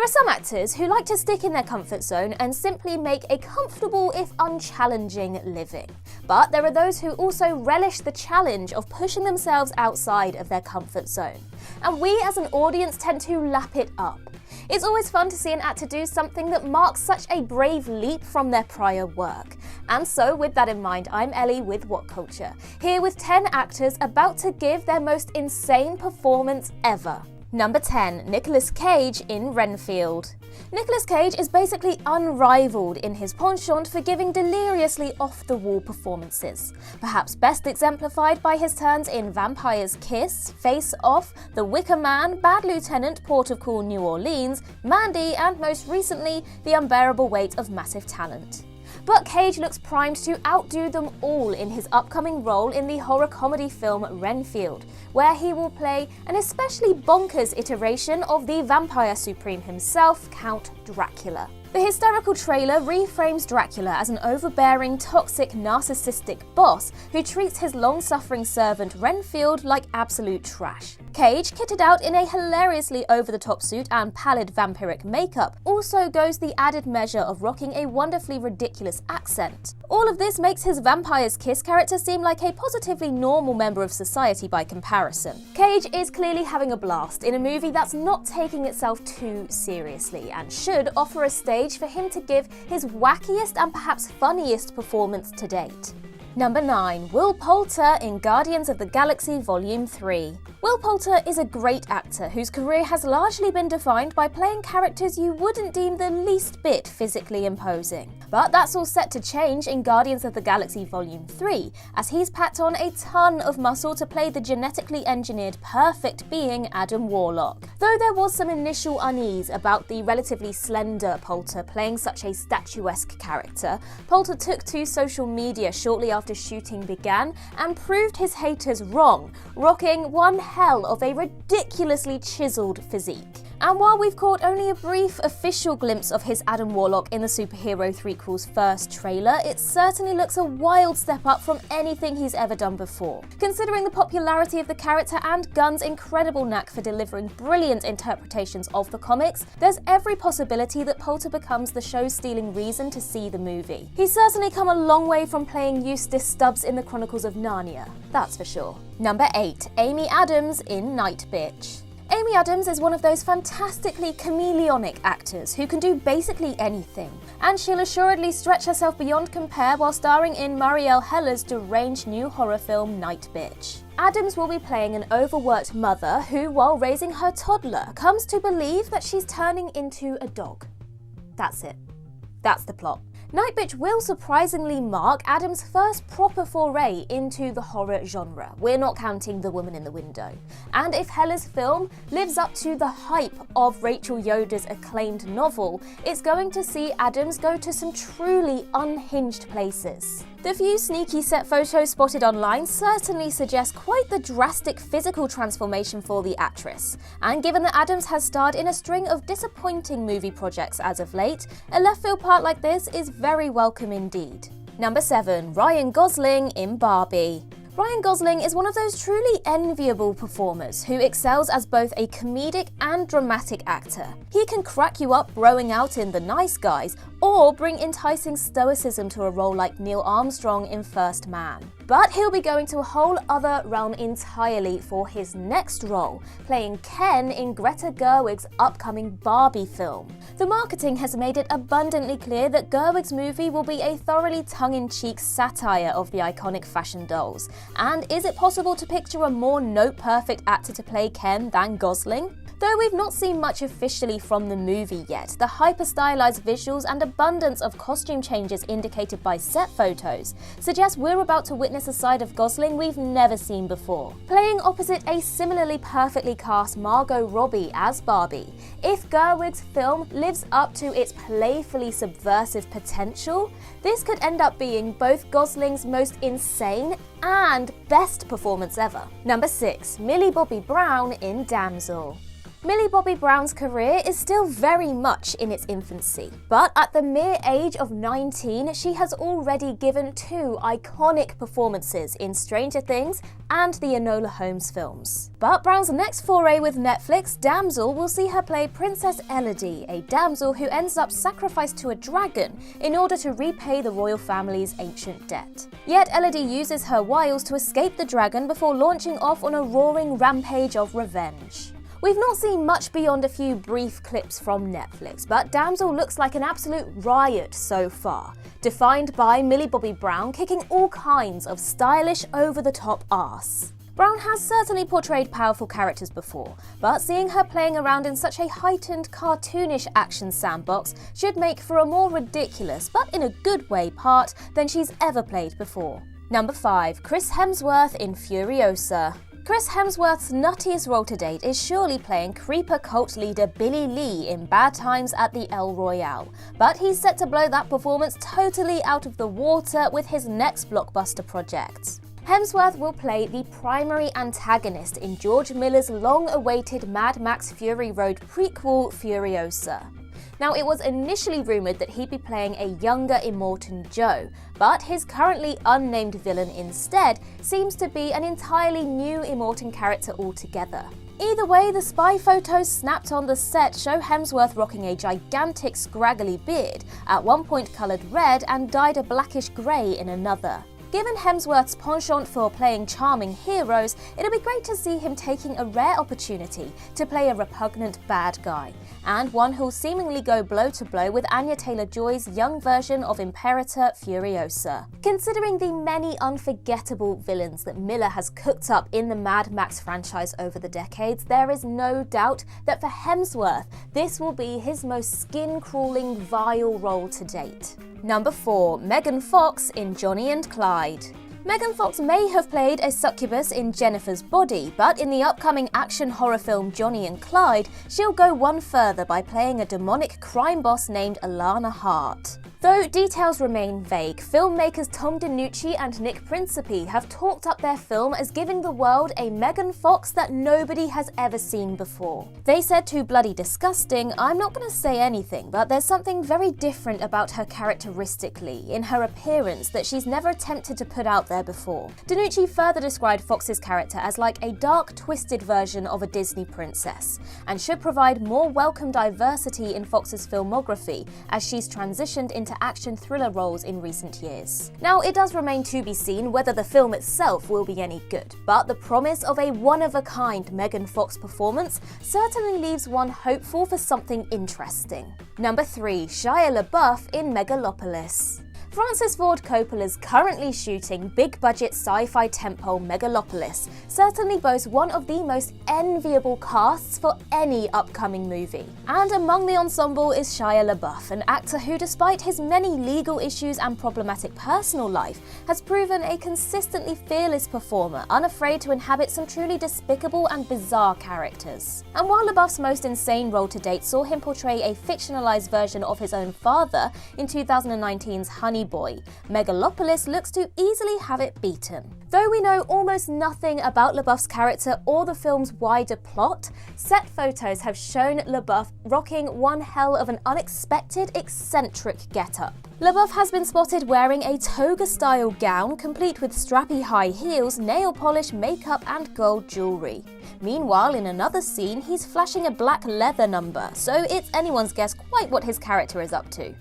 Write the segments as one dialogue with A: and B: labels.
A: There are some actors who like to stick in their comfort zone and simply make a comfortable if unchallenging living. But there are those who also relish the challenge of pushing themselves outside of their comfort zone. And we as an audience tend to lap it up. It's always fun to see an actor do something that marks such a brave leap from their prior work. And so, with that in mind, I'm Ellie with What Culture, here with 10 actors about to give their most insane performance ever. Number 10, Nicolas Cage in Renfield. Nicolas Cage is basically unrivaled in his penchant for giving deliriously off-the-wall performances. Perhaps best exemplified by his turns in Vampire's Kiss, Face Off, The Wicker Man, Bad Lieutenant, Port of Call, New Orleans, Mandy, and most recently, The Unbearable Weight of Massive Talent. But Cage looks primed to outdo them all in his upcoming role in the horror comedy film Renfield, where he will play an especially bonkers iteration of the vampire supreme himself, Count Dracula. The hysterical trailer reframes Dracula as an overbearing, toxic, narcissistic boss who treats his long-suffering servant Renfield like absolute trash. Cage, kitted out in a hilariously over-the-top suit and pallid vampiric makeup, also goes the added measure of rocking a wonderfully ridiculous accent. All of this makes his Vampire's Kiss character seem like a positively normal member of society by comparison. Cage is clearly having a blast in a movie that's not taking itself too seriously and should offer a stage for him to give his wackiest and perhaps funniest performance to date. Number 9, Will Poulter in Guardians of the Galaxy Volume 3. Will Poulter is a great actor whose career has largely been defined by playing characters you wouldn't deem the least bit physically imposing. But that's all set to change in Guardians of the Galaxy Volume 3, as he's packed on a ton of muscle to play the genetically engineered perfect being Adam Warlock. Though there was some initial unease about the relatively slender Poulter playing such a statuesque character, Poulter took to social media shortly after shooting began and proved his haters wrong, rocking one hell of a ridiculously chiseled physique. And while we've caught only a brief official glimpse of his Adam Warlock in the superhero threequel's first trailer, it certainly looks a wild step up from anything he's ever done before. Considering the popularity of the character and Gunn's incredible knack for delivering brilliant interpretations of the comics, there's every possibility that Poulter becomes the show-stealing reason to see the movie. He's certainly come a long way from playing Eustace Stubbs in the Chronicles of Narnia, that's for sure. Number 8, Amy Adams in Night Bitch. Amy Adams is one of those fantastically chameleonic actors who can do basically anything, and she'll assuredly stretch herself beyond compare while starring in Marielle Heller's deranged new horror film Night Bitch. Adams will be playing an overworked mother who, while raising her toddler, comes to believe that she's turning into a dog. That's it. That's the plot. Night Bitch will surprisingly mark Adams' first proper foray into the horror genre. We're not counting The Woman in the Window. And if Heller's film lives up to the hype of Rachel Yoder's acclaimed novel, it's going to see Adams go to some truly unhinged places. The few sneaky set photos spotted online certainly suggest quite the drastic physical transformation for the actress. And given that Adams has starred in a string of disappointing movie projects as of late, a left field part like this is very welcome indeed. Number 7, Ryan Gosling in Barbie. Ryan Gosling is one of those truly enviable performers who excels as both a comedic and dramatic actor. He can crack you up broing out in The Nice Guys, or bring enticing stoicism to a role like Neil Armstrong in First Man. But he'll be going to a whole other realm entirely for his next role, playing Ken in Greta Gerwig's upcoming Barbie film. The marketing has made it abundantly clear that Gerwig's movie will be a thoroughly tongue-in-cheek satire of the iconic fashion dolls. And is it possible to picture a more note-perfect actor to play Ken than Gosling? Though we've not seen much officially from the movie yet, the hyper-stylized visuals and abundance of costume changes indicated by set photos suggest we're about to witness a side of Gosling we've never seen before. Playing opposite a similarly perfectly cast Margot Robbie as Barbie, if Gerwig's film lives up to its playfully subversive potential, this could end up being both Gosling's most insane and best performance ever. Number 6, Millie Bobby Brown in Damsel. Millie Bobby Brown's career is still very much in its infancy, but at the mere age of 19, she has already given 2 iconic performances in Stranger Things and the Enola Holmes films. But Brown's next foray with Netflix, Damsel, will see her play Princess Elodie, a damsel who ends up sacrificed to a dragon in order to repay the royal family's ancient debt. Yet Elodie uses her wiles to escape the dragon before launching off on a roaring rampage of revenge. We've not seen much beyond a few brief clips from Netflix, but Damsel looks like an absolute riot so far, defined by Millie Bobby Brown kicking all kinds of stylish, over-the-top arse. Brown has certainly portrayed powerful characters before, but seeing her playing around in such a heightened, cartoonish action sandbox should make for a more ridiculous, but in a good way, part than she's ever played before. Number 5. Chris Hemsworth in Furiosa. Chris Hemsworth's nuttiest role to date is surely playing creeper cult leader Billy Lee in Bad Times at the El Royale, but he's set to blow that performance totally out of the water with his next blockbuster project. Hemsworth will play the primary antagonist in George Miller's long-awaited Mad Max Fury Road prequel, Furiosa. Now, it was initially rumoured that he'd be playing a younger Immortan Joe, but his currently unnamed villain instead seems to be an entirely new Immortan character altogether. Either way, the spy photos snapped on the set show Hemsworth rocking a gigantic scraggly beard, at one point coloured red and dyed a blackish grey in another. Given Hemsworth's penchant for playing charming heroes, it'll be great to see him taking a rare opportunity to play a repugnant bad guy, and one who'll seemingly go blow to blow with Anya Taylor-Joy's young version of Imperator Furiosa. Considering the many unforgettable villains that Miller has cooked up in the Mad Max franchise over the decades, there is no doubt that for Hemsworth, this will be his most skin-crawling, vile role to date. Number 4. Megan Fox in Johnny and Clyde. Megan Fox may have played a succubus in Jennifer's Body, but in the upcoming action horror film Johnny and Clyde, she'll go one further by playing a demonic crime boss named Alana Hart. Though details remain vague, filmmakers Tom DeNucci and Nick Principe have talked up their film as giving the world a Megan Fox that nobody has ever seen before. They said too bloody disgusting, I'm not going to say anything, but there's something very different about her characteristically, in her appearance, that she's never attempted to put out there before. DeNucci further described Fox's character as like a dark, twisted version of a Disney princess, and should provide more welcome diversity in Fox's filmography as she's transitioned into action thriller roles in recent years. Now, it does remain to be seen whether the film itself will be any good, but the promise of a one-of-a-kind Megan Fox performance certainly leaves one hopeful for something interesting. Number 3. Shia LaBeouf in Megalopolis. Francis Ford Coppola's currently shooting big-budget sci-fi tentpole Megalopolis certainly boasts one of the most enviable casts for any upcoming movie. And among the ensemble is Shia LaBeouf, an actor who, despite his many legal issues and problematic personal life, has proven a consistently fearless performer, unafraid to inhabit some truly despicable and bizarre characters. And while LaBeouf's most insane role to date saw him portray a fictionalized version of his own father in 2019's Honey Boy, Megalopolis looks to easily have it beaten. Though we know almost nothing about LaBeouf's character or the film's wider plot, set photos have shown LaBeouf rocking one hell of an unexpected, eccentric getup. LaBeouf has been spotted wearing a toga-style gown complete with strappy high heels, nail polish, makeup and gold jewelry. Meanwhile, in another scene, he's flashing a black leather number, so it's anyone's guess quite what his character is up to.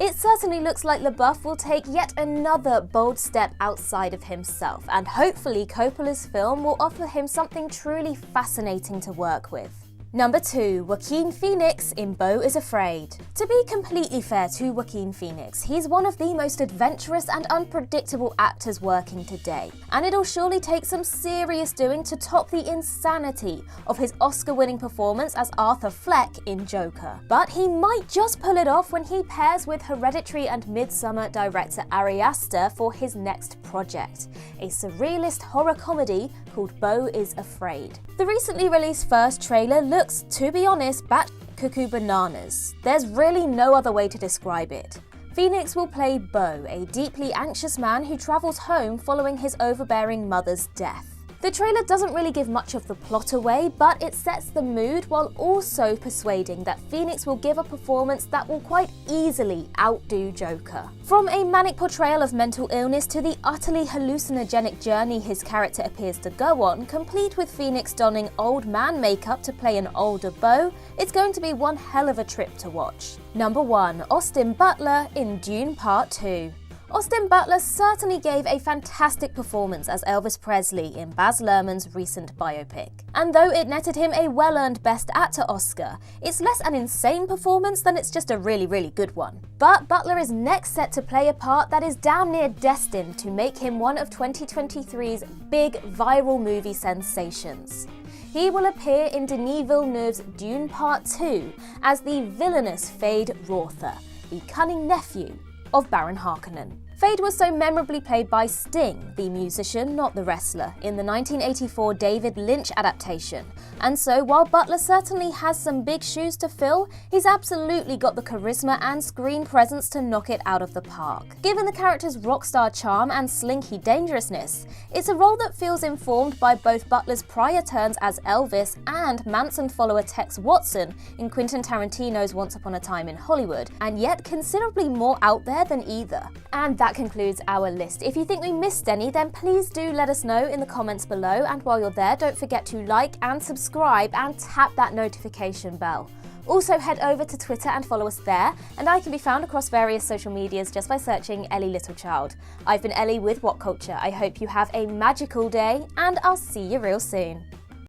A: It certainly looks like LaBeouf will take yet another bold step outside of himself, and hopefully Coppola's film will offer him something truly fascinating to work with. Number 2. Joaquin Phoenix in Beau Is Afraid. To be completely fair to Joaquin Phoenix, he's one of the most adventurous and unpredictable actors working today, and it'll surely take some serious doing to top the insanity of his Oscar-winning performance as Arthur Fleck in Joker. But he might just pull it off when he pairs with Hereditary and Midsommar director Ari Aster for his next project, a surrealist horror comedy called Beau Is Afraid. The recently released first trailer looks, to be honest, bat cuckoo bananas. There's really no other way to describe it. Phoenix will play Beau, a deeply anxious man who travels home following his overbearing mother's death. The trailer doesn't really give much of the plot away, but it sets the mood while also persuading that Phoenix will give a performance that will quite easily outdo Joker. From a manic portrayal of mental illness to the utterly hallucinogenic journey his character appears to go on, complete with Phoenix donning old man makeup to play an older Beau, it's going to be one hell of a trip to watch. Number 1. Austin Butler in Dune Part 2. Austin Butler certainly gave a fantastic performance as Elvis Presley in Baz Luhrmann's recent biopic. And though it netted him a well-earned Best Actor Oscar, it's less an insane performance than it's just a really good one. But Butler is next set to play a part that is damn near destined to make him one of 2023's big viral movie sensations. He will appear in Denis Villeneuve's Dune Part 2 as the villainous Fade Rother, the cunning nephew of Baron Harkonnen. Fade was so memorably played by Sting, the musician, not the wrestler, in the 1984 David Lynch adaptation. And so, while Butler certainly has some big shoes to fill, he's absolutely got the charisma and screen presence to knock it out of the park. Given the character's rockstar charm and slinky dangerousness, it's a role that feels informed by both Butler's prior turns as Elvis and Manson follower Tex Watson in Quentin Tarantino's Once Upon a Time in Hollywood, and yet considerably more out there than either. And that concludes our list. If you think we missed any, then please do let us know in the comments below, and while you're there, don't forget to like and subscribe and tap that notification bell. Also head over to Twitter and follow us there, and I can be found across various social medias just by searching Ellie Littlechild. I've been Ellie with What Culture. I hope you have a magical day, and I'll see you real soon.